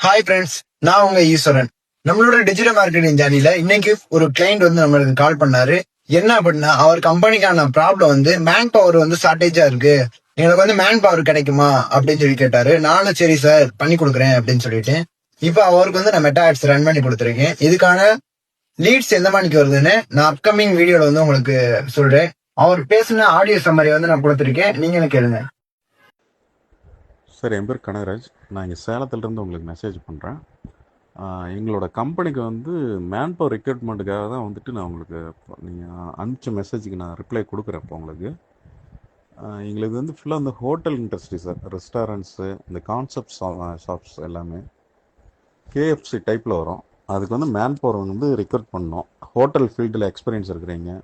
Hi friends, நான் உங்க ஈஸ்வரன். நம்மளோட டிஜிட்டல் மார்க்கெட்டிங் ஜேர்னில இன்னைக்கு ஒரு கிளைண்ட் நம்மளுக்கு கால் பண்ணாரு. என்ன அப்படின்னா, அவர் கம்பெனிக்கான ப்ராப்ளம் மேன் பவர் ஷார்டேஜா இருக்கு, எங்களுக்கு மேன் பவர் கிடைக்குமா அப்படின்னு சொல்லி கேட்டாரு. நானும் சரி சார் பண்ணி கொடுக்குறேன் அப்படின்னு சொல்லிட்டு இப்ப அவருக்கு நான் மெட்டா ஆட்ஸ் ரன் பண்ணி கொடுத்துருக்கேன். இதுக்கான லீட்ஸ் எந்த மணிக்கு வருதுன்னு நான் அப்கமிங் வீடியோல உங்களுக்கு சொல்றேன். அவர் பேசின ஆடியோ சம்மரி நான் கொடுத்துருக்கேன், நீங்க கேளுங்க. சார், என் பேர் கனகராஜ். நான் இங்கே சேலத்துலேருந்து உங்களுக்கு மெசேஜ் பண்ணுறேன். எங்களோட கம்பெனிக்கு மேன் பவர் ரெக்ரூட்மெண்ட்டுக்காக தான் நான் உங்களுக்கு நீங்கள் அனுப்பிச்ச மெசேஜுக்கு நான் ரிப்ளை கொடுக்குறேன். இப்போ உங்களுக்கு எங்களுக்கு ஃபுல்லாக இந்த ஹோட்டல் இண்டஸ்ட்ரி சார், ரெஸ்டாரண்ட்ஸு, இந்த கான்செப்ட் ஷாப்ஸ் எல்லாமே கேஎஃப்சி டைப்பில் வரும். அதுக்கு மேன் பவர் ரெக்ரூட் பண்ணோம். ஹோட்டல் ஃபீல்டில் எக்ஸ்பீரியன்ஸ் இருக்கிறீங்க,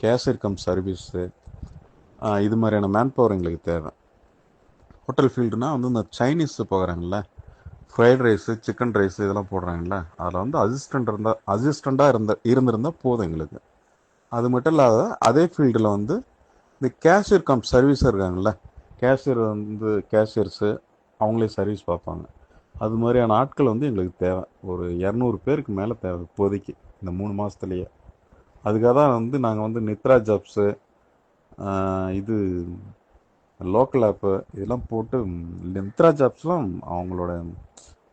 கேஷியர் கம் சர்வீஸு, இது மாதிரியான மேன் பவர் எங்களுக்கு தேவை. ஹோட்டல் ஃபீல்டுனா இந்த சைனீஸ் போகிறாங்கல்ல, ஃப்ரைட் ரைஸு, சிக்கன் ரைஸு இதெல்லாம் போடுறாங்கல்ல, அதில் அசிஸ்டண்ட்டாக இருந்திருந்தால் போதும் எங்களுக்கு. அது மட்டும் இல்லாத அதே ஃபீல்டில் இந்த கேஷியர் கம் சர்வீஸ் இருக்காங்கல்ல, கேஷியர்ஸு அவங்களே சர்வீஸ் பார்ப்பாங்க. அது மாதிரியான ஆட்கள் எங்களுக்கு தேவை. ஒரு 200 பேருக்கு மேலே தேவை இப்போதைக்கு, இந்த 3 மாதத்துலேயே. அதுக்காக தான் நாங்கள் நித்ரா ஜாப்ஸு, இது லோக்கல் ஆப்பு இதெல்லாம் போட்டு நித்ரா ஜாப்ஸ்லாம் அவங்களோட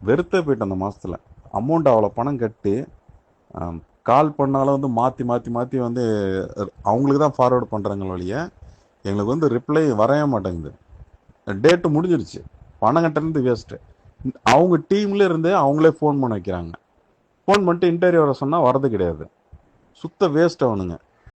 வெறுத்தே போயிட்டு அந்த மாதத்தில் அமௌண்ட் அவ்வளோ பணம் கட்டி கால் பண்ணாலும் மாற்றி மாற்றி மாற்றி அவங்களுக்கு தான் ஃபார்வேர்டு பண்ணுறாங்களோ இல்லையா, எங்களுக்கு ரிப்ளை வரைய மாட்டேங்குது. டேட்டு முடிஞ்சிருச்சு, பணம் கட்டினது வேஸ்ட்டு. அவங்க டீம்ல இருந்தே அவங்களே ஃபோன் பண்ண வைக்கிறாங்க. ஃபோன் பண்ணிட்டு இன்டர்வியூ வர சொன்னால் வரது கிடையாது. சுத்த வேஸ்ட் அவனுங்க.